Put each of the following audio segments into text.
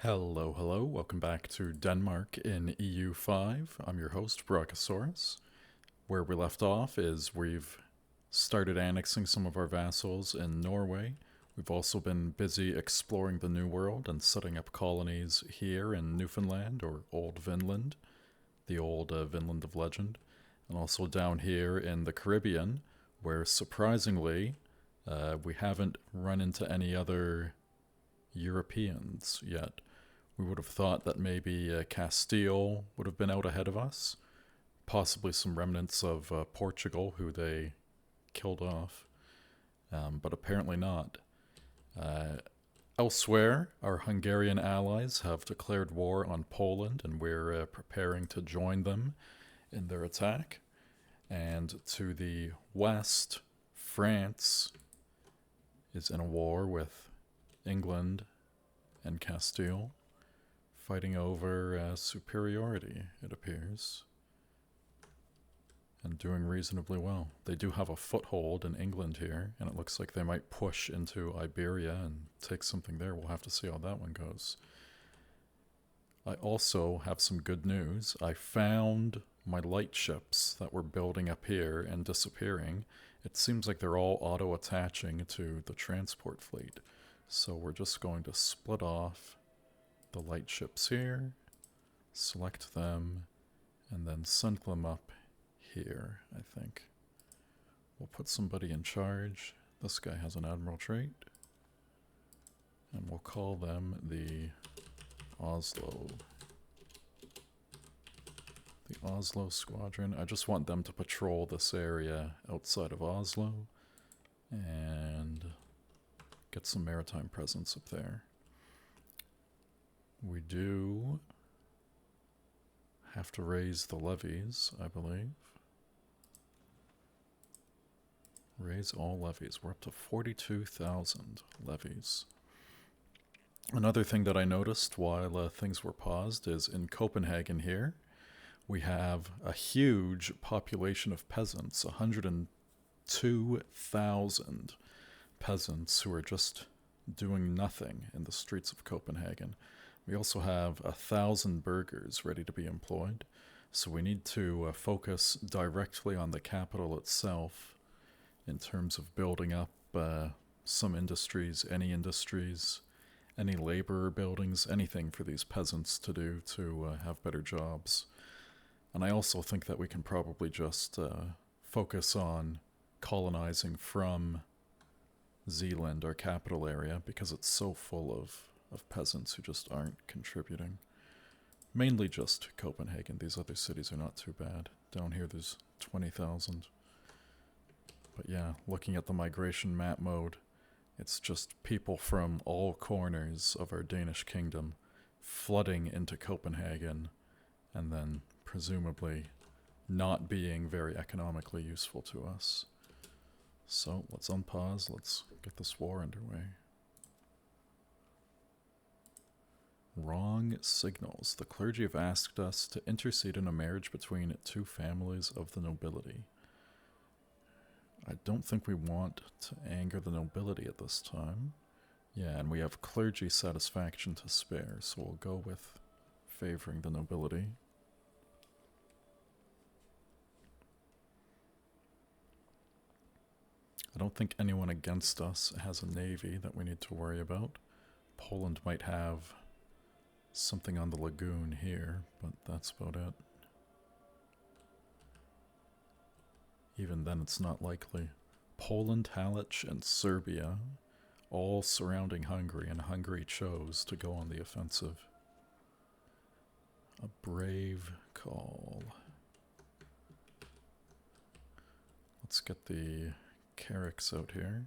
Hello, hello. Welcome back to Denmark in EU5. I'm your host, Brachiosaurus. Where we left off is we've started annexing some of our vassals in Norway. We've also been busy exploring the New World and setting up colonies here in Newfoundland, or Old Vinland, the old Vinland of legend, and also down here in the Caribbean, where surprisingly we haven't run into any other Europeans yet. We would have thought that maybe Castile would have been out ahead of us, possibly some remnants of Portugal who they killed off, but apparently not. Uh, Elsewhere, our Hungarian allies have declared war on Poland, and we're preparing to join them in their attack. And to the west, France is in a war with England and Castile, fighting over superiority, it appears, and doing reasonably well. They do have a foothold in England here, and it looks like they might push into Iberia and take something there. We'll have to see how that one goes. I also have some good news. I found my light ships that were building up here and disappearing. It seems like they're all auto-attaching to the transport fleet. So we're just going to split off the light ships here, select them, and then send them up here, I think. We'll put somebody in charge. This guy has an admiral trait. And we'll call them the Oslo. The Oslo Squadron. I just want them to patrol this area outside of Oslo and get some maritime presence up there. We do have to raise the levies, I believe. Raise all levies. We're up to 42,000 levies. Another thing that I noticed while things were paused is in Copenhagen here, we have a huge population of peasants, 102,000 peasants who are just doing nothing in the streets of Copenhagen. We also have 1,000 burghers ready to be employed, so we need to focus directly on the capital itself in terms of building up some industries, any laborer buildings, anything for these peasants to do to have better jobs. And I also think that we can probably just focus on colonizing from Zealand, our capital area, because it's so full of peasants who just aren't contributing. Mainly just Copenhagen. These other cities are not too bad. Down here there's 20,000. But yeah, looking at the migration map mode, it's just people from all corners of our Danish kingdom flooding into Copenhagen and then presumably not being very economically useful to us. So let's unpause, let's get this war underway. Wrong signals. The clergy have asked us to intercede in a marriage between two families of the nobility. I don't think we want to anger the nobility at this time. Yeah, and we have clergy satisfaction to spare, so we'll go with favoring the nobility. I don't think anyone against us has a navy that we need to worry about. Poland might have something on the lagoon here, but that's about it. Even then, it's not likely. Poland, Halych, and Serbia, all surrounding Hungary, and Hungary chose to go on the offensive. A brave call. Let's get the Carracks out here.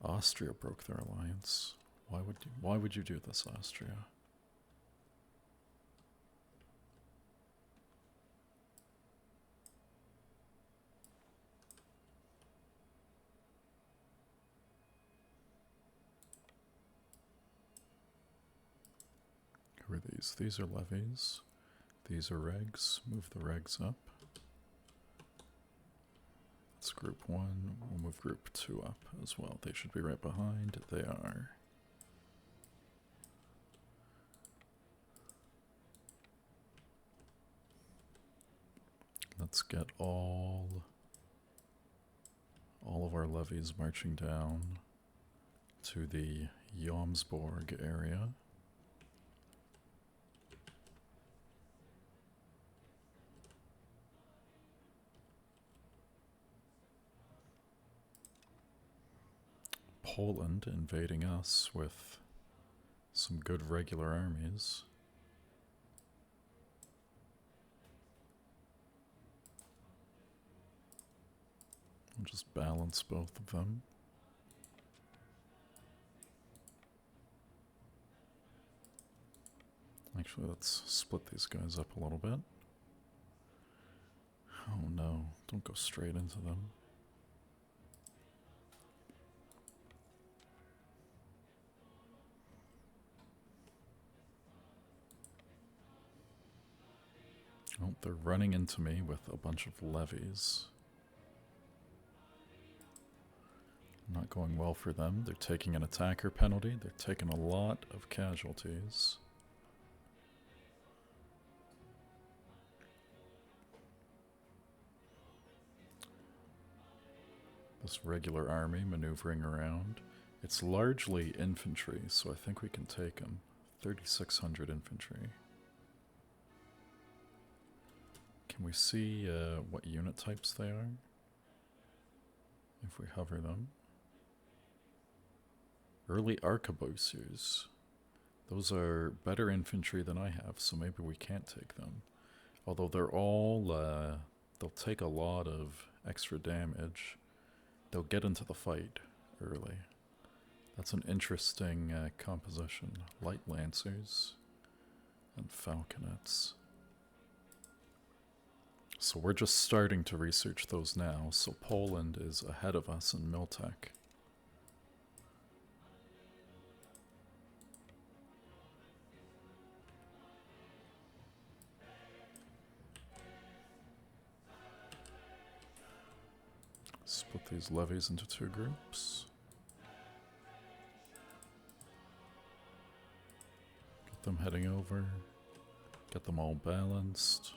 Austria broke their alliance. Why would you do this, Austria? Who are these? These are levies. These are regs. Move the regs up. That's group 1. We'll move group 2 up as well. They should be right behind. They are. Let's get all of our levies marching down to the Jomsborg area. Poland invading us with some good regular armies. We'll just balance both of them. Actually, let's split these guys up a little bit. Oh no, don't go straight into them. Oh, they're running into me with a bunch of levies. Not going well for them. They're taking an attacker penalty. They're taking a lot of casualties. This regular army maneuvering around. It's largely infantry, so I think we can take them. 3,600 infantry. Can we see what unit types they are? If we hover them. Early arquebusiers. Those are better infantry than I have, so maybe we can't take them. Although they're all, they'll take a lot of extra damage. They'll get into the fight early. That's an interesting composition. Light lancers and falconets. So we're just starting to research those now, so Poland is ahead of us in Miltech. Split these levies into two groups. Get them heading over. Get them all balanced.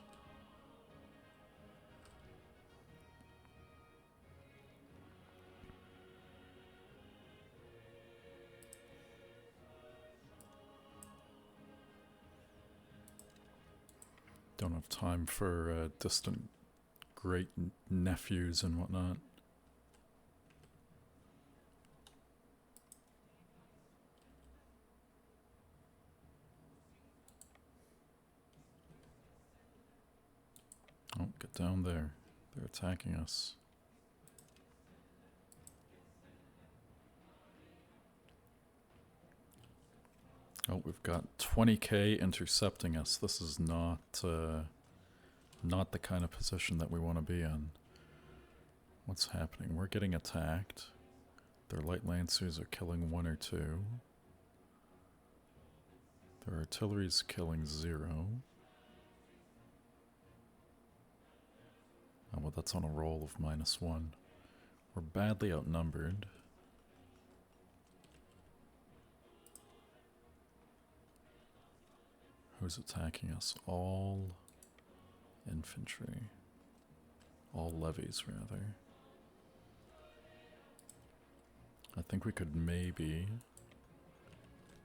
Don't have time for distant great nephews and whatnot. Oh, get down there. They're attacking us. Oh, we've got 20k intercepting us. This is not not the kind of position that we want to be in. What's happening? We're getting attacked. Their light lancers are killing 1 or 2. Their artillery's killing 0. Oh, well, that's on a roll of -1. We're badly outnumbered. Who's attacking us? All infantry. All levies, rather. I think we could maybe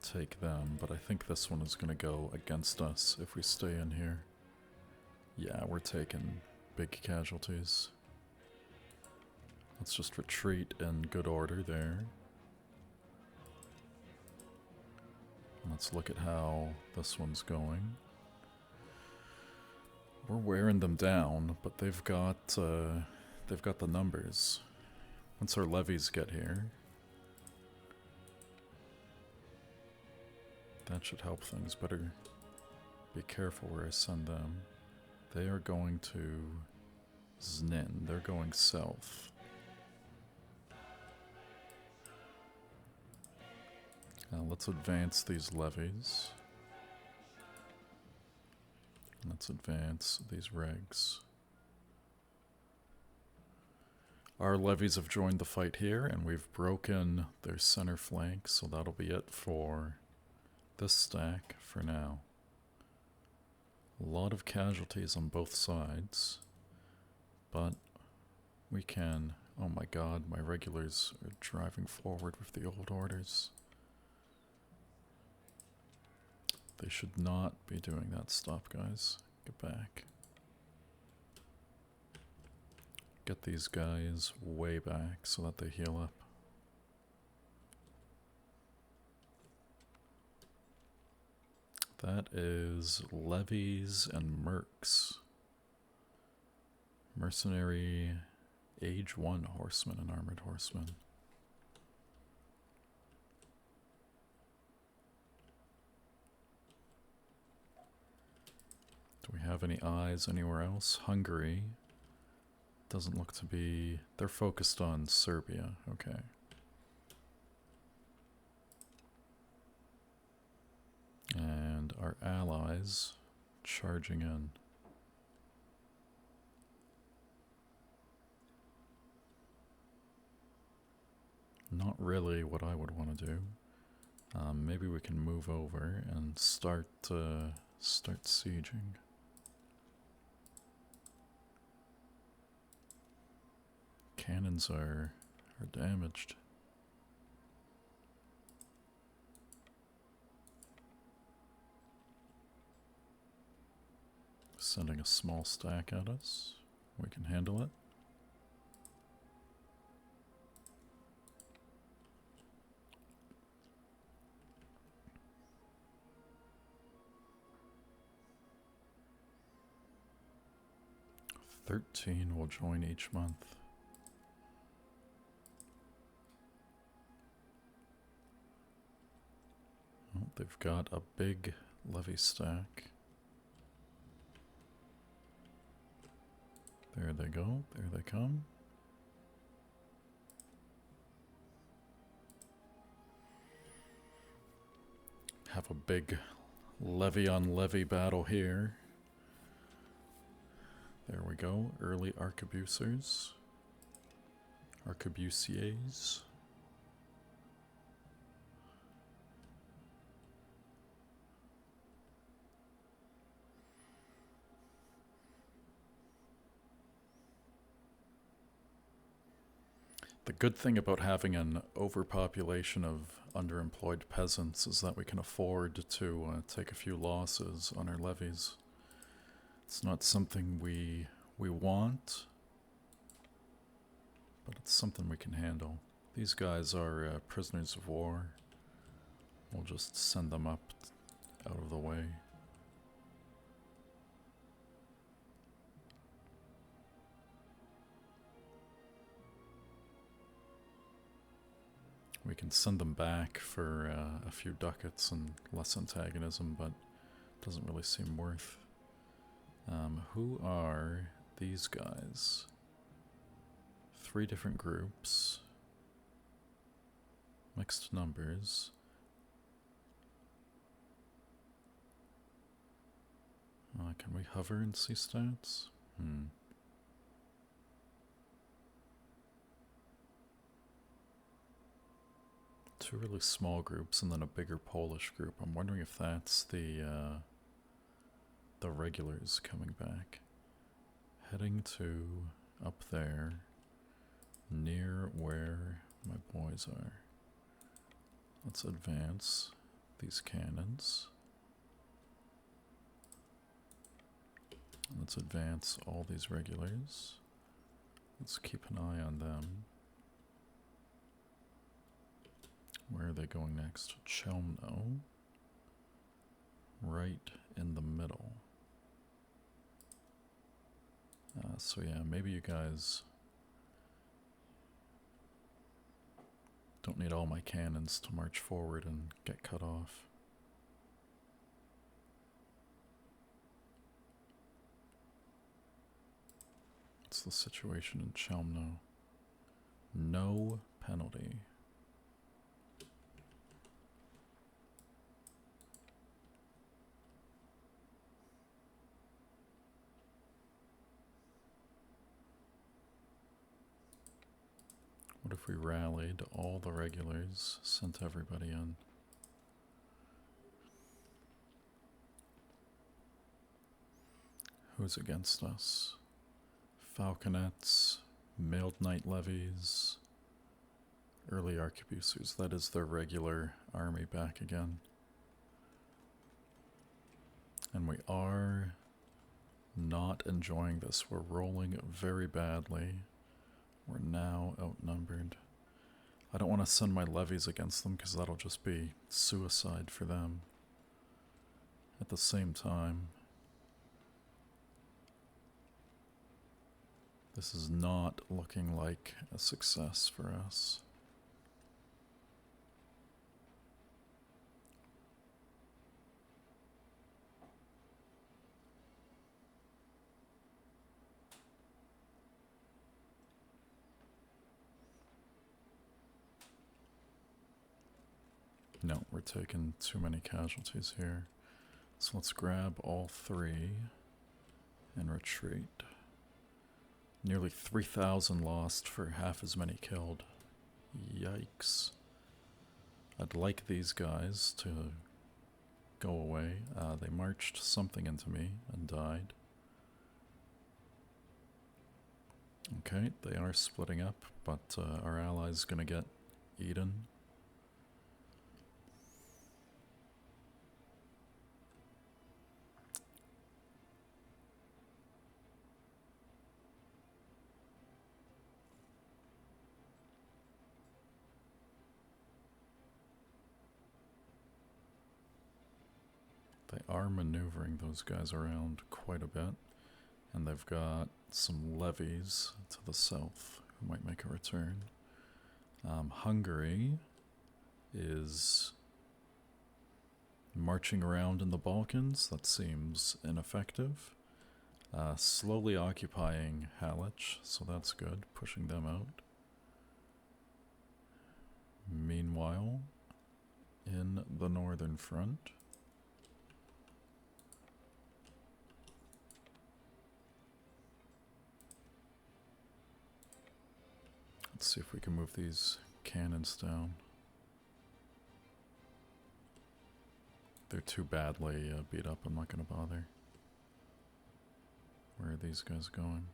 take them, but I think this one is going to go against us if we stay in here. Yeah, we're taking big casualties. Let's just retreat in good order there. Let's look at how this one's going. We're wearing them down, but they've got the numbers. Once our levies get here, that should help things. Better be careful where I send them. They are going to Znin. They're going south. Let's advance these levies. Let's advance these regs. Our levies have joined the fight here, and we've broken their center flank, so that'll be it for this stack for now. A lot of casualties on both sides. But we can... Oh my god, my regulars are driving forward with the old orders. They should not be doing that. Stop, guys. Get back. Get these guys way back so that they heal up. That is levies and mercs. Mercenary age 1 horsemen and armored horsemen. Do we have any eyes anywhere else? Hungary doesn't look to be... They're focused on Serbia. Okay. And our allies charging in. Not really what I would want to do. Maybe we can move over and start sieging. Cannons are damaged. Sending a small stack at us. We can handle it. $13 will join each month. Oh, they've got a big levy stack. There they go. There they come. Have a big levy on levy battle here. There we go. Early arquebusers. Arquebusiers. The good thing about having an overpopulation of underemployed peasants is that we can afford to take a few losses on our levies. It's not something we want, but it's something we can handle. These guys are prisoners of war. We'll just send them up out of the way. We can send them back for a few ducats and less antagonism, but it doesn't really seem worth. Who are these guys? 3 different groups. Mixed numbers. Can we hover and see stats? 2 really small groups and then a bigger Polish group. I'm wondering if that's the regulars coming back. Heading to up there, near where my boys are. Let's advance these cannons. Let's advance all these regulars. Let's keep an eye on them. Where are they going next? Chelmno. Right in the middle. So yeah, maybe you guys don't need all my cannons to march forward and get cut off. What's the situation in Chelmno? No penalty. What if we rallied all the regulars, sent everybody in? Who's against us? Falconets, mailed knight levies, early arquebusiers. That is their regular army back again. And we are not enjoying this. We're rolling very badly. We're now outnumbered. I don't want to send my levies against them because that'll just be suicide for them. At the same time, this is not looking like a success for us. No, we're taking too many casualties here. So let's grab all three and retreat. Nearly 3,000 lost for half as many killed. Yikes. I'd like these guys to go away. They marched something into me and died. Okay, they are splitting up, but our ally's gonna get eaten. They are maneuvering those guys around quite a bit, and they've got some levies to the south who might make a return. Hungary is marching around in the Balkans. That seems ineffective. Slowly occupying Halych, so that's good, pushing them out. Meanwhile, in the northern front, let's see if we can move these cannons down. They're too badly beat up, I'm not going to bother. Where are these guys going?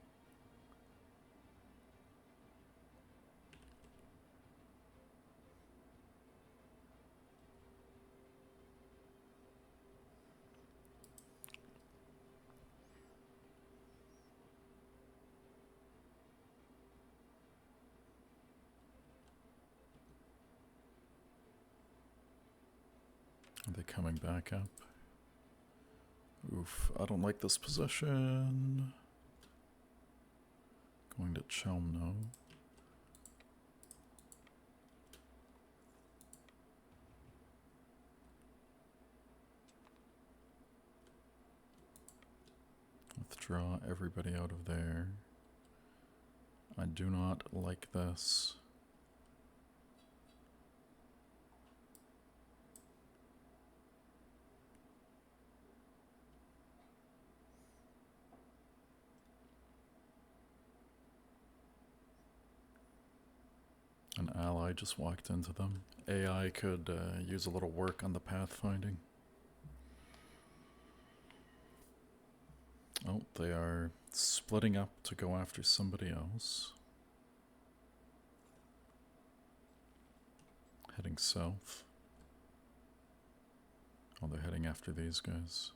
Are they coming back up? Oof, I don't like this position. Going to Chelmno. Withdraw everybody out of there. I do not like this. An ally just walked into them. AI could use a little work on the pathfinding. Oh, they are splitting up to go after somebody else. Heading south. Oh, they're heading after these guys.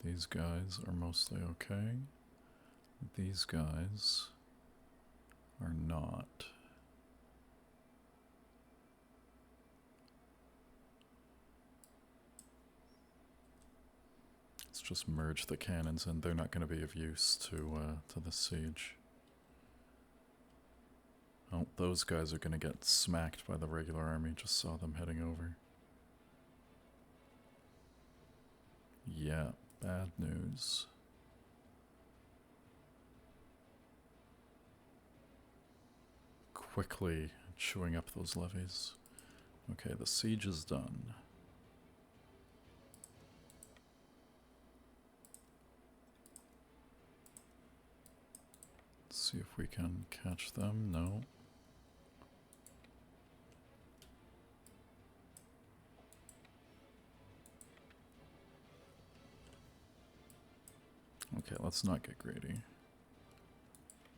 These guys are mostly okay. These guys are not. Let's just merge the cannons and they're not going to be of use to the siege. Oh, those guys are going to get smacked by the regular army. Just saw them heading over. Yeah, bad news. Quickly chewing up those levies. Okay, the siege is done. Let's See if we can catch them. No. Okay, let's not get greedy.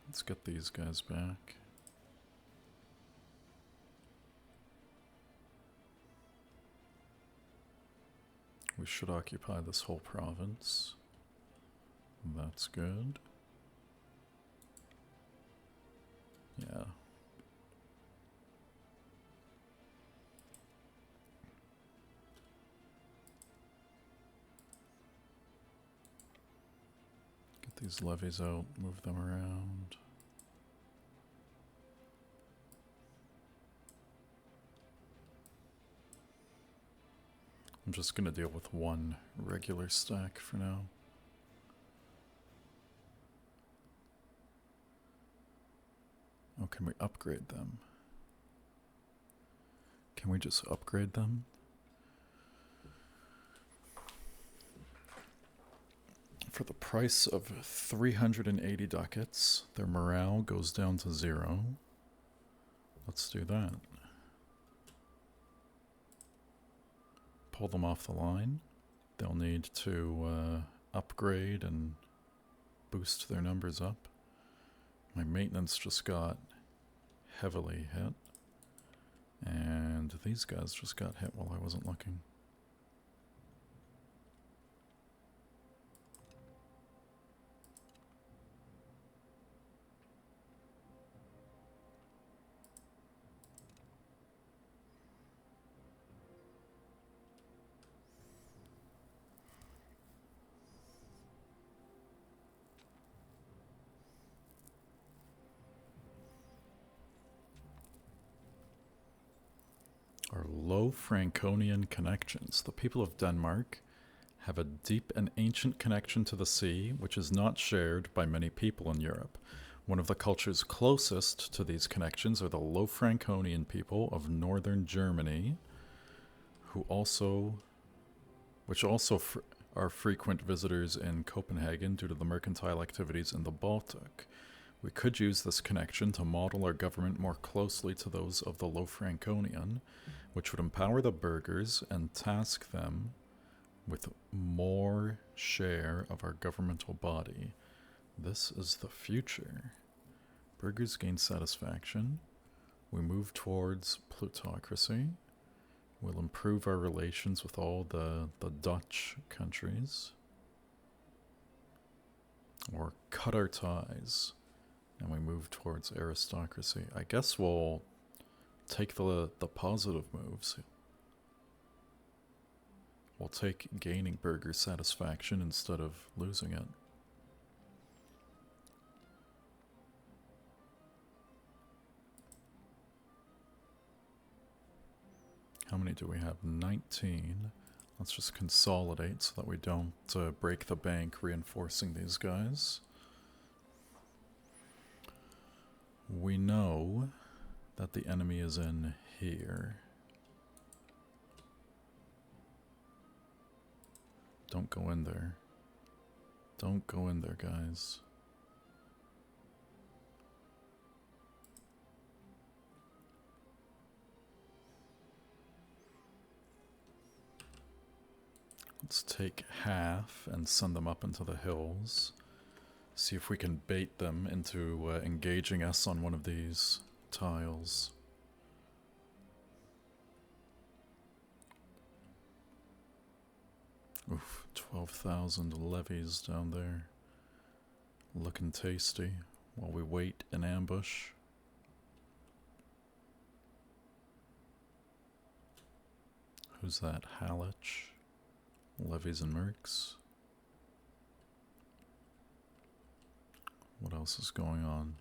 Let's get these guys back. We should occupy this whole province. That's good. Yeah. Get these levies out, move them around. I'm just going to deal with one regular stack for now. Oh, can we upgrade them? Can we just upgrade them? For the price of 380 ducats, their morale goes down to 0. Let's do that. Pull them off the line. They'll need to upgrade and boost their numbers up. My maintenance just got heavily hit. And these guys just got hit while I wasn't looking. Our low Franconian connections. The people of Denmark have a deep and ancient connection to the sea, which is not shared by many people in Europe. One of the cultures closest to these connections are the Low Franconian people of northern Germany, which also are frequent visitors in Copenhagen due to the mercantile activities in the Baltic. We could use this connection to model our government more closely to those of the Low Franconian, which would empower the burghers and task them with more share of our governmental body. This is the future. Burghers gain satisfaction. We move towards plutocracy. We'll improve our relations with all the Dutch countries. Or cut our ties. And we move towards aristocracy. I guess we'll take the positive moves. We'll take gaining burger satisfaction instead of losing it. How many do we have? 19. Let's just consolidate so that we don't break the bank reinforcing these guys. We know that the enemy is in here. Don't go in there. Don't go in there, guys. Let's take half and send them up into the hills. See if we can bait them into engaging us on one of these tiles. Oof, 12,000 levies down there. Looking tasty while we wait in ambush. Who's that? Hallich? Levies and mercs. What else is going on?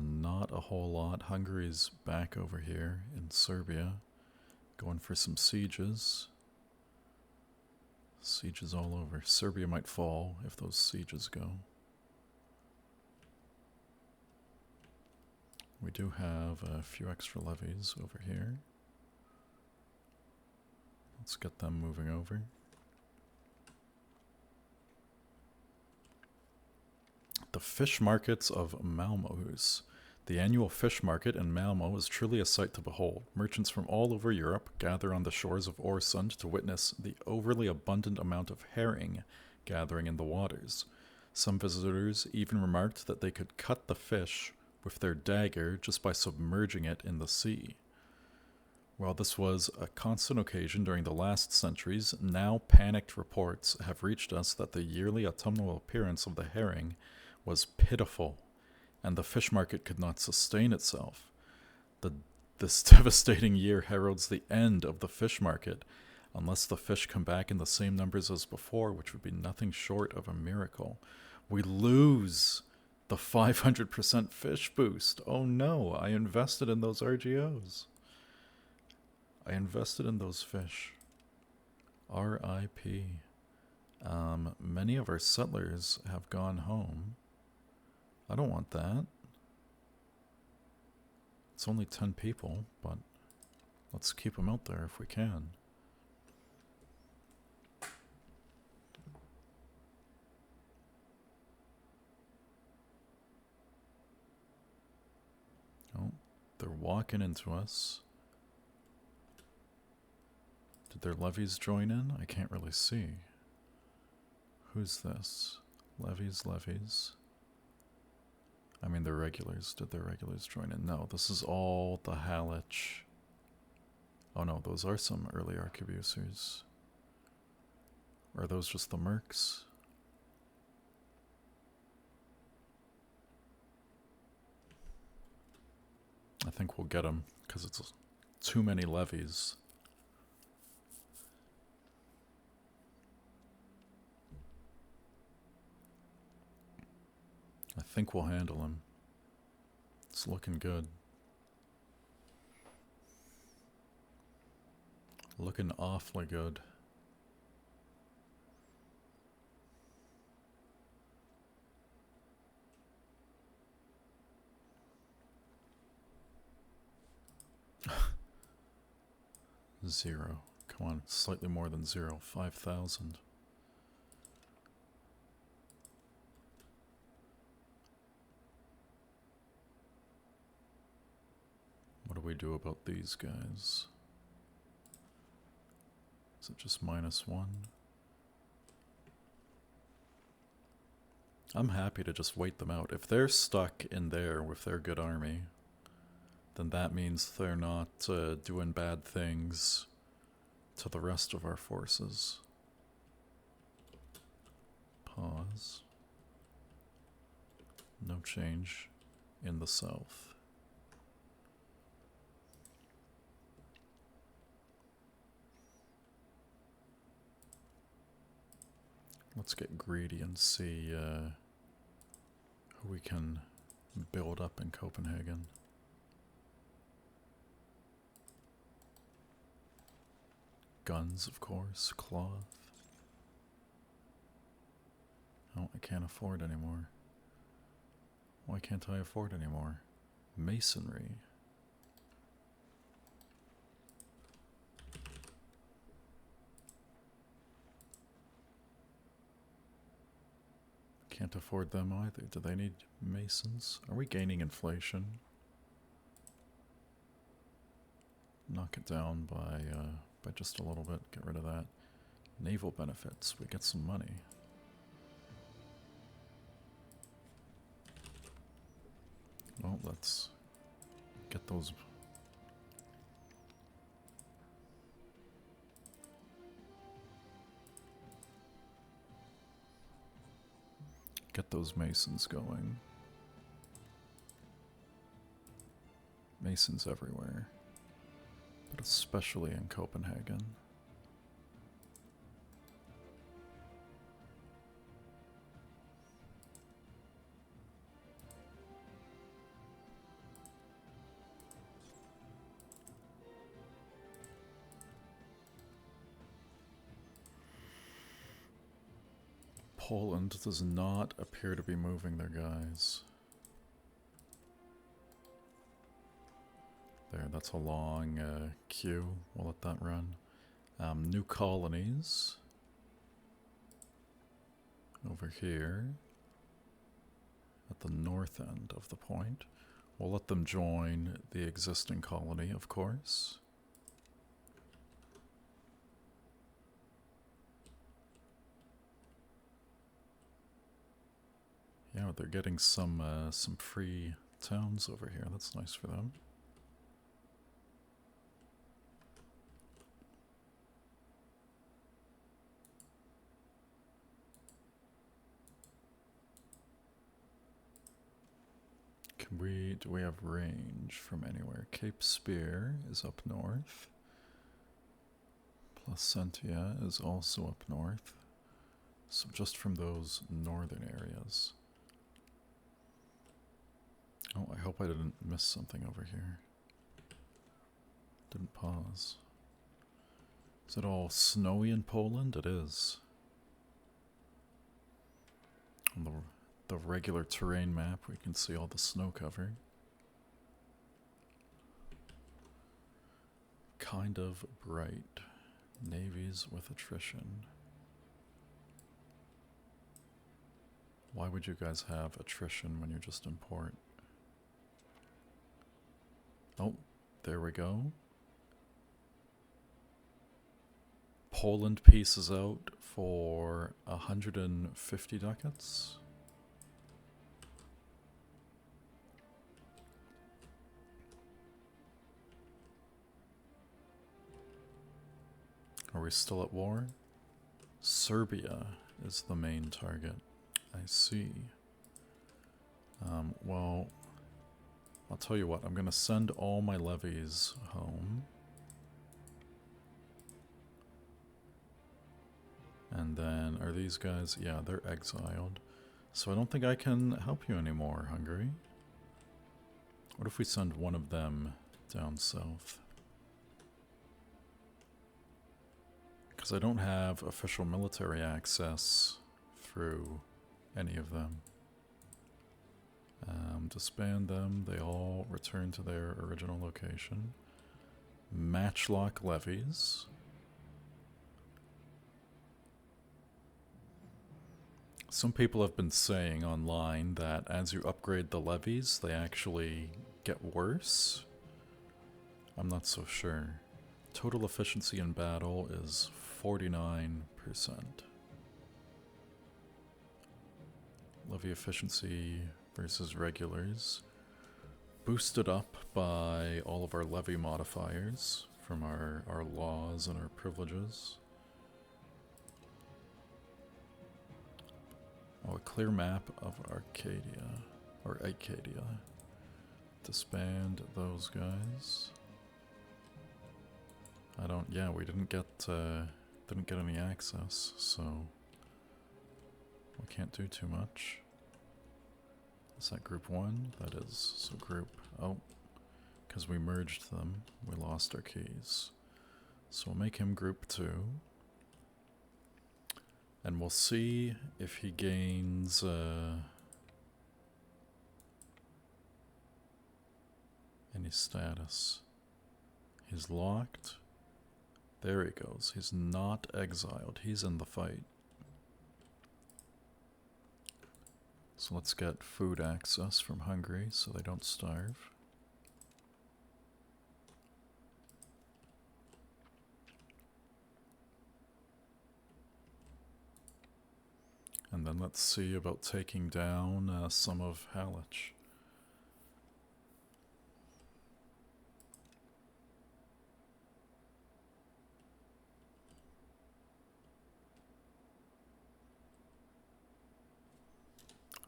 Not a whole lot. Hungary's back over here in Serbia, going for some sieges. Sieges all over. Serbia might fall if those sieges go. We do have a few extra levies over here. Let's get them moving over. The fish markets of Malmöhus. The annual fish market in Malmö is truly a sight to behold. Merchants from all over Europe gather on the shores of Öresund to witness the overly abundant amount of herring gathering in the waters. Some visitors even remarked that they could cut the fish with their dagger just by submerging it in the sea. While this was a constant occasion during the last centuries, now panicked reports have reached us that the yearly autumnal appearance of the herring was pitiful, and the fish market could not sustain itself. This devastating year heralds the end of the fish market, unless the fish come back in the same numbers as before, which would be nothing short of a miracle. We lose the 500% fish boost. Oh no, I invested in those RGOs. I invested in those fish. R.I.P. Many of our settlers have gone home. I don't want that. It's only 10 people, but let's keep them out there if we can. Oh, they're walking into us. Did their levies join in? I can't really see. Who's this? Levies. I mean, they're regulars. Did their regulars join in? No, this is all the Halych. Oh no, those are some early arquebusers. Or are those just the mercs? I think we'll get them, because it's too many levies. I think we'll handle him. It's looking good. Looking awfully good. Zero. Come on, slightly more than zero. 5,000. What do we do about these guys? Is it just -1? I'm happy to just wait them out. If they're stuck in there with their good army, then that means they're not doing bad things to the rest of our forces. Pause. No change in the south. Let's get greedy and see who we can build up in Copenhagen. Guns, of course. Cloth. Oh, I can't afford anymore. Why can't I afford anymore? Masonry. Can't afford them either. Do they need masons? Are we gaining inflation? Knock it down by just a little bit. Get rid of that. Naval benefits. We get some money. Well, let's get those. Get those masons going. Masons everywhere, but especially in Copenhagen. Poland does not appear to be moving their guys. There, that's a long queue. We'll let that run. New colonies. Over here. at the north end of the point. We'll let them join the existing colony, of course. Yeah, they're getting some free towns over here. That's nice for them. Do we have range from anywhere? Cape Spear is up north. Placentia is also up north. So just from those northern areas. Oh, I hope I didn't miss something over here. Didn't pause. Is it all snowy in Poland? It is. On the regular terrain map, we can see all the snow cover. Kind of bright. Navies with attrition. Why would you guys have attrition when you're just in port? Oh, there we go. Poland pieces out for 150 ducats. Are we still at war? Serbia is the main target. I see. Well, I'll tell you what, I'm going to send all my levies home. And then, are these guys? Yeah, they're exiled. So I don't think I can help you anymore, Hungary. What if we send one of them down south? Because I don't have official military access through any of them. Disband them, they all return to their original location. Matchlock levies. Some people have been saying online that as you upgrade the levies, they actually get worse. I'm not so sure. Total efficiency in battle is 49%. Levy efficiency versus regulars. Boosted up by all of our levy modifiers from our laws and our privileges. Oh, a clear map of Arcadia. Or Acadia. Disband those guys. I don't, yeah, we didn't get any access, so we can't do too much. Is that group 1? That is, so group, oh, because we merged them, we lost our keys. So we'll make him group 2. And we'll see if he gains, any status. He's locked. There he goes. He's not exiled. He's in the fight. So let's get food access from Hungary so they don't starve. And then let's see about taking down some of Halych.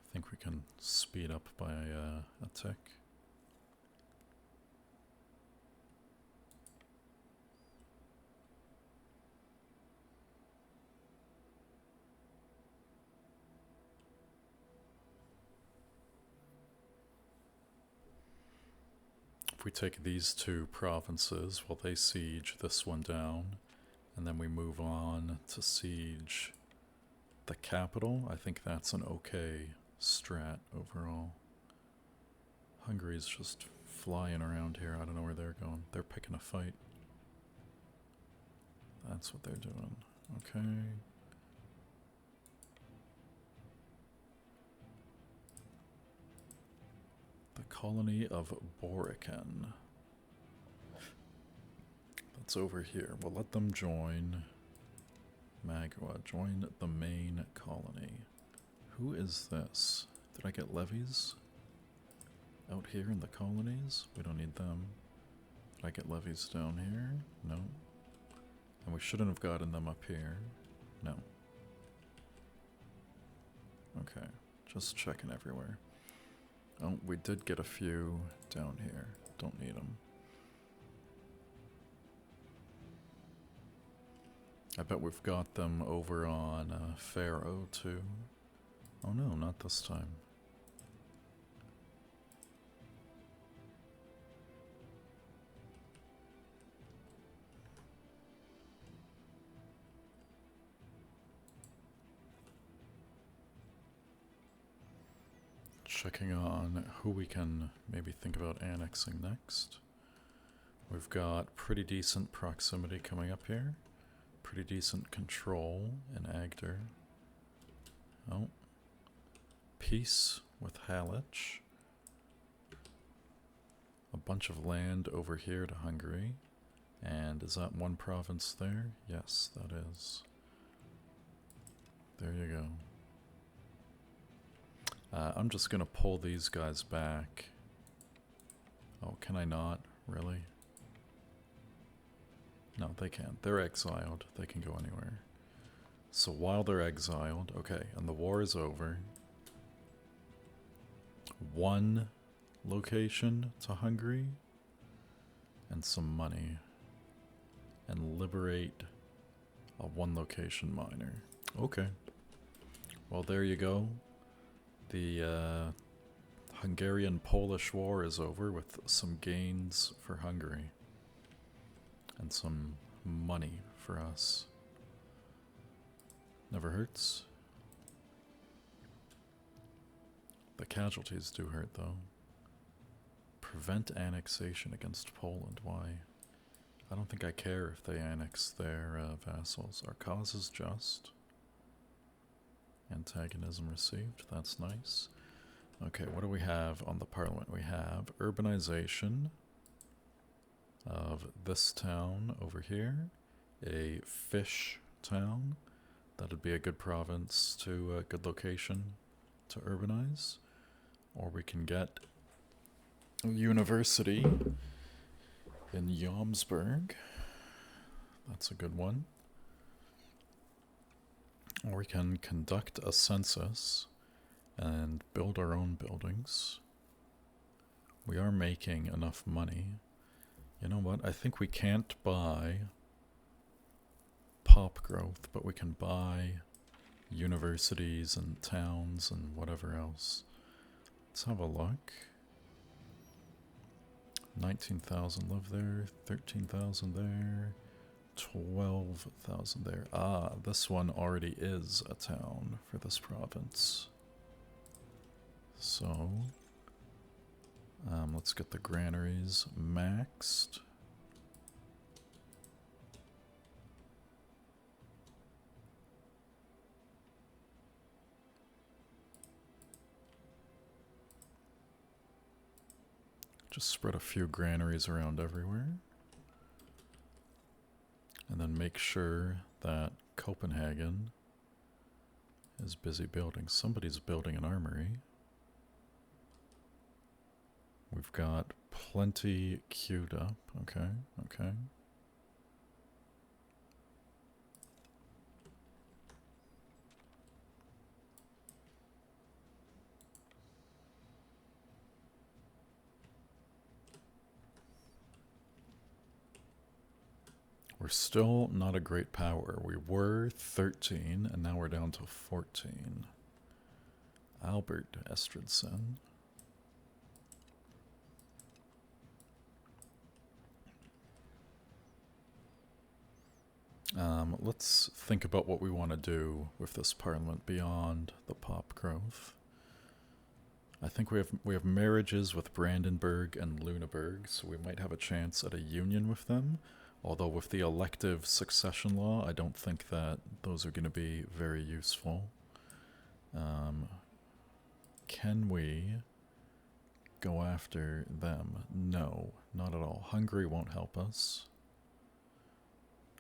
I think we can speed up by a tick. If we take these two provinces while they siege this one down, and then we move on to siege the capital, I think that's an okay strat overall. Hungary's just flying around here. I don't know where they're going. They're picking a fight. That's what they're doing. Okay. colony of Borican. That's over here. We'll let them join Magua. Join the main colony. Who is this? Did I get levies? Out here in the colonies? We don't need them. Did I get levies down here? No. And we shouldn't have gotten them up here. No. Okay. Just checking everywhere. Oh, we did get a few down here. Don't need them. I bet we've got them over on Pharaoh too. Oh no, not this time. Checking on who we can maybe think about annexing next. We've got pretty decent proximity coming up here. Pretty decent control in Agder. Oh. Peace with Halych. A bunch of land over here to Hungary. And is that one province there? Yes, that is. There you go. I'm just gonna pull these guys back. Oh, can I not? Really? No, they can't. They're exiled. They can go anywhere. So while they're exiled, okay, and the war is over. One location to Hungary and some money. And liberate a one location miner. Okay. Well, there you go. The Hungarian-Polish war is over with some gains for Hungary. And some money for us. Never hurts. The casualties do hurt, though. Prevent annexation against Poland. Why? I don't think I care if they annex their vassals. Our cause is just. Antagonism received. That's nice. Okay, what do we have on the parliament? We have urbanization of this town over here. A fish town. That'd be a good province to a good location to urbanize. Or we can get a university in Jomsburg. That's a good one. Or we can conduct a census and build our own buildings. We are making enough money. You know what? I think we can't buy pop growth, but we can buy universities and towns and whatever else. Let's have a look. 19,000 live there, 13,000 there, 12,000 there. Ah, this one already is a town for this province. So, let's get the granaries maxed. Just spread a few granaries around everywhere. And then make sure that Copenhagen is busy building. Somebody's building an armory. We've got plenty queued up. Okay, okay. We're still not a great power. We were 13, and now we're down to 14. Albert Estridson. Let's think about what we want to do with this parliament beyond the pop growth. I think we have marriages with Brandenburg and Lüneburg, so we might have a chance at a union with them. Although with the elective succession law, I don't think that those are going to be very useful. Can we go after them? No, not at all. Hungary won't help us.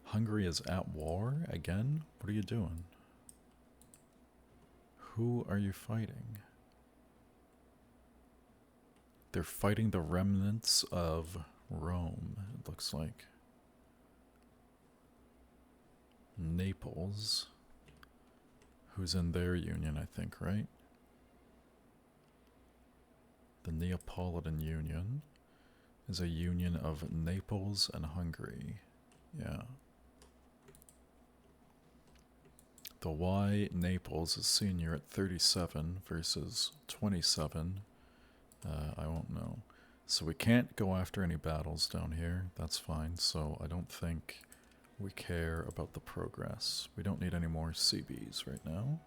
Hungary is at war again? What are you doing? Who are you fighting? They're fighting the remnants of Rome, it looks like. Naples, who's in their union, I think, right? The Neapolitan Union is a union of Naples and Hungary. Yeah. The Y Naples is senior at 37 versus 27. I won't know. So we can't go after any battles down here. That's fine. So I don't think we care about the progress. We don't need any more CBs right now.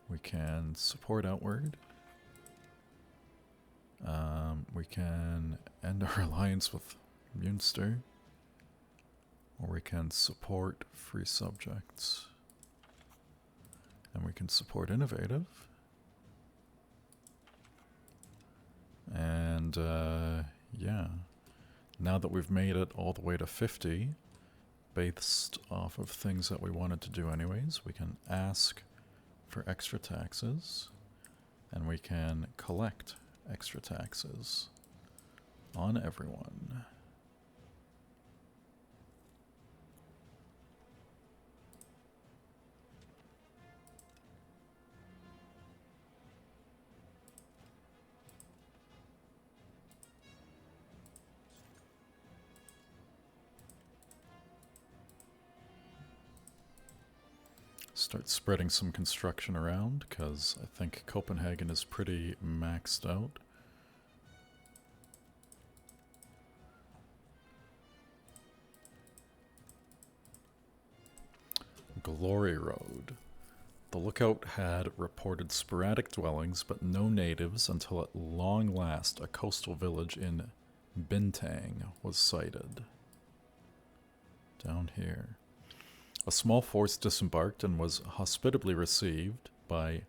We can support outward. We can end our alliance with Munster. Or we can support free subjects. And we can support innovative. And, yeah. Now that we've made it all the way to 50, based off of things that we wanted to do anyways, we can ask for extra taxes. And we can collect extra taxes on everyone. Start spreading some construction around, because I think Copenhagen is pretty maxed out. Glory Road. The lookout had reported sporadic dwellings, but no natives until at long last a coastal village in Bintang was sighted. Down here. A small force disembarked and was hospitably received by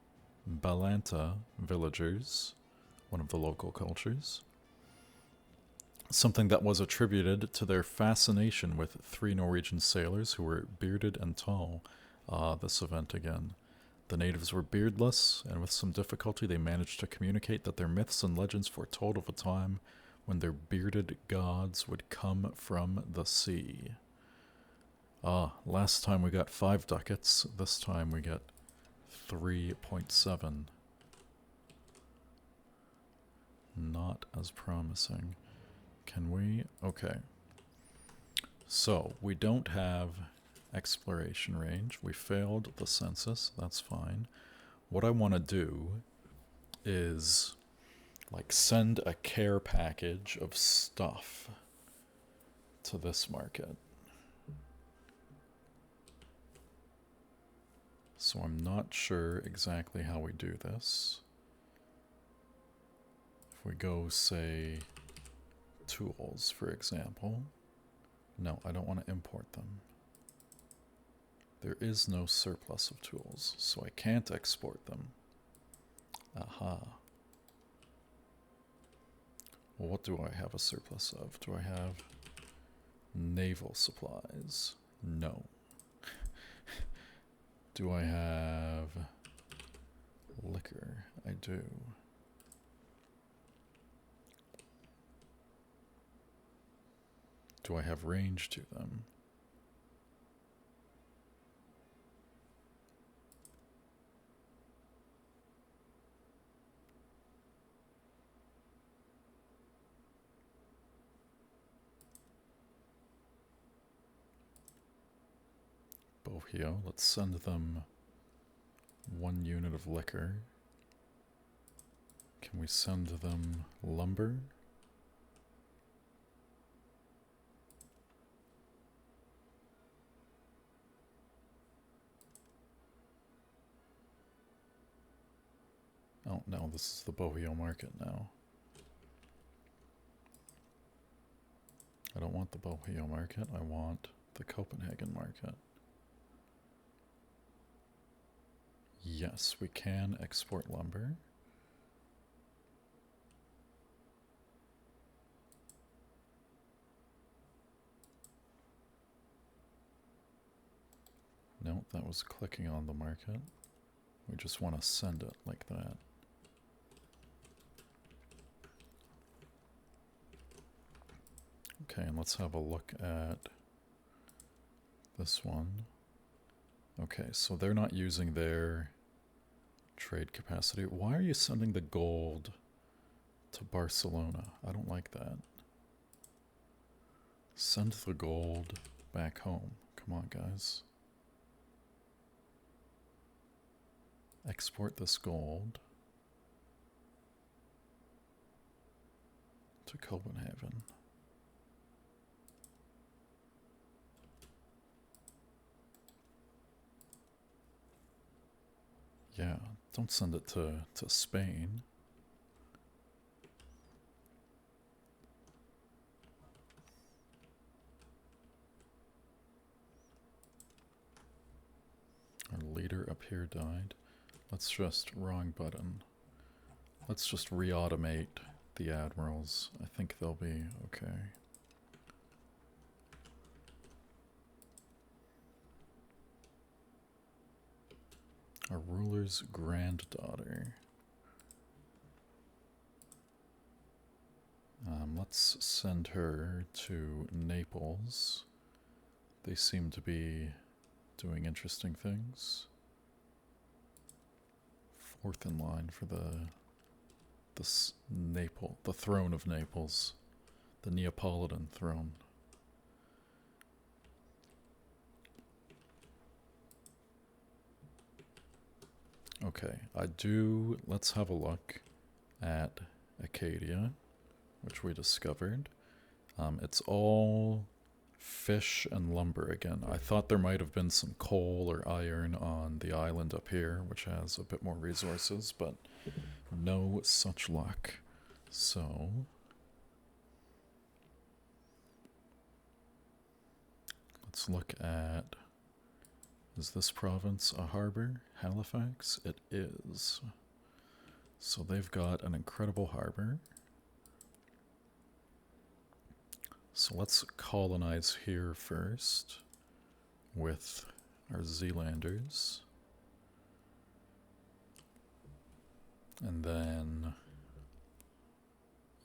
Balanta villagers, one of the local cultures. Something that was attributed to their fascination with 3 Norwegian sailors who were bearded and tall. This event again. The natives were beardless, and with some difficulty they managed to communicate that their myths and legends foretold of a time when their bearded gods would come from the sea. Last time we got 5 ducats, this time we get 3.7. Not as promising. Can we? Okay. So, we don't have exploration range. We failed the census, that's fine. What I want to do is, like, send a care package of stuff to this market. So I'm not sure exactly how we do this. If we go, say, tools, for example. No, I don't want to import them. There is no surplus of tools, so I can't export them. Aha. Well, what do I have a surplus of? Do I have naval supplies? No. Do I have liquor? I do. Do I have range to them? Bohio, let's send them 1 unit of liquor. Can we send them lumber? Oh no, this is the Bohio market now. I don't want the Bohio market, I want the Copenhagen market. Yes, we can export lumber. No, that was clicking on the market. We just want to send it like that. Okay, and let's have a look at this one. Okay, so they're not using their trade capacity. Why are you sending the gold to Barcelona? I don't like that. Send the gold back home. Come on, guys. Export this gold to Copenhagen. Yeah, don't send it to Spain. Our leader up here died. Let's just, wrong button. Let's just re-automate the admirals. I think they'll be okay. Our ruler's granddaughter. Let's send her to Naples. They seem to be doing interesting things. Fourth in line for the throne of Naples, the Neapolitan throne. Okay, let's have a look at Acadia, which we discovered. It's all fish and lumber again. I thought there might have been some coal or iron on the island up here, which has a bit more resources, but no such luck. So let's look at, is this province a harbor? Halifax? It is. So they've got an incredible harbor. So let's colonize here first with our Zealanders. And then,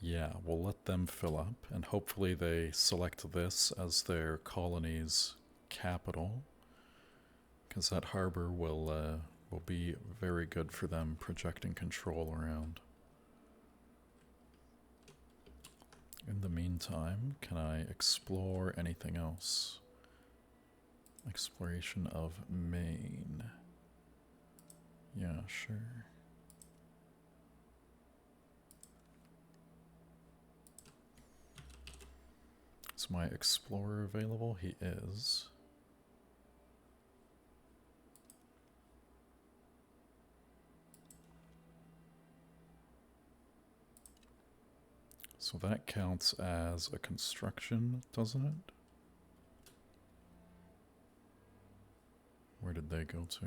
yeah, we'll let them fill up, and hopefully they select this as their colony's capital, because that harbor will be very good for them projecting control around. In the meantime, can I explore anything else? Exploration of Maine. Yeah, sure. Is my explorer available? He is. So that counts as a construction, doesn't it? Where did they go to?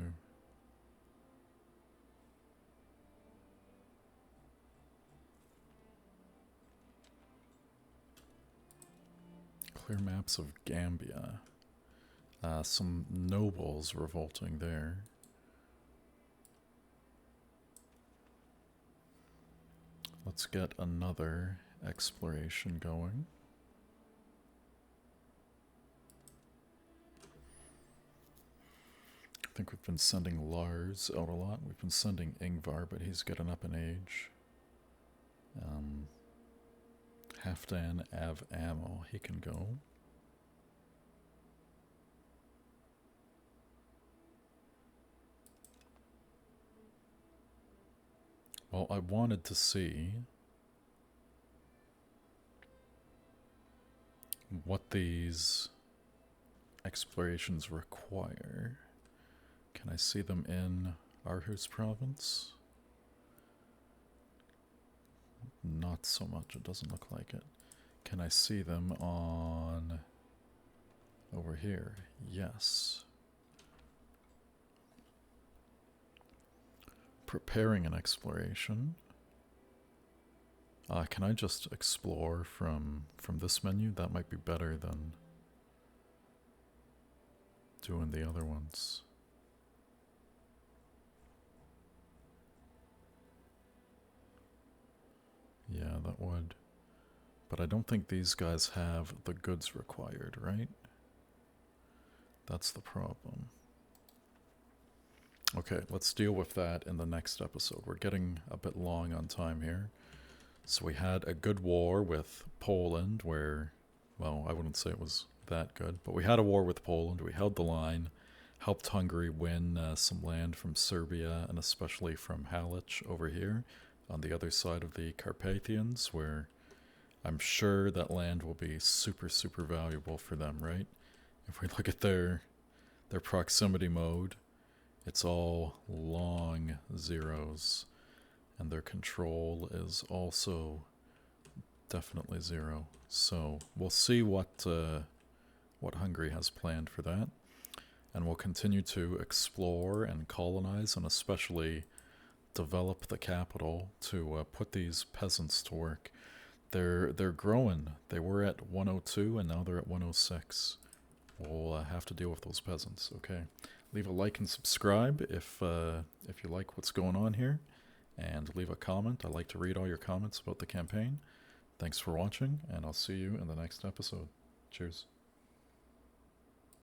Clear maps of Gambia. Some nobles revolting there. Let's get another exploration going. I think we've been sending Lars out a lot. We've been sending Ingvar, but he's getting up in age. Halfdan Av Ammo, he can go. Well, I wanted to see what these explorations require. Can I see them in Aarhus province? Not so much, it doesn't look like it. Can I see them on over here? Yes. Preparing an exploration. Can I just explore from this menu? That might be better than doing the other ones. that would. But I don't think these guys have the goods required, right? That's the problem. Okay, let's deal with that in the next episode. We're getting a bit long on time here. So we had a good war with Poland where, well, I wouldn't say it was that good, but we had a war with Poland. We held the line, helped Hungary win some land from Serbia and especially from Halych over here on the other side of the Carpathians, where I'm sure that land will be super, super valuable for them, right? If we look at their proximity mode, it's all long zeros, and their control is also definitely 0. So we'll see what Hungary has planned for that, and we'll continue to explore and colonize, and especially develop the capital to put these peasants to work. They're growing. They were at 102 and now they're at 106. We'll have to deal with those peasants. Okay, leave a like and subscribe if you like what's going on here, and leave a comment. I like to read all your comments about the campaign. Thanks for watching, and I'll see you in the next episode. Cheers.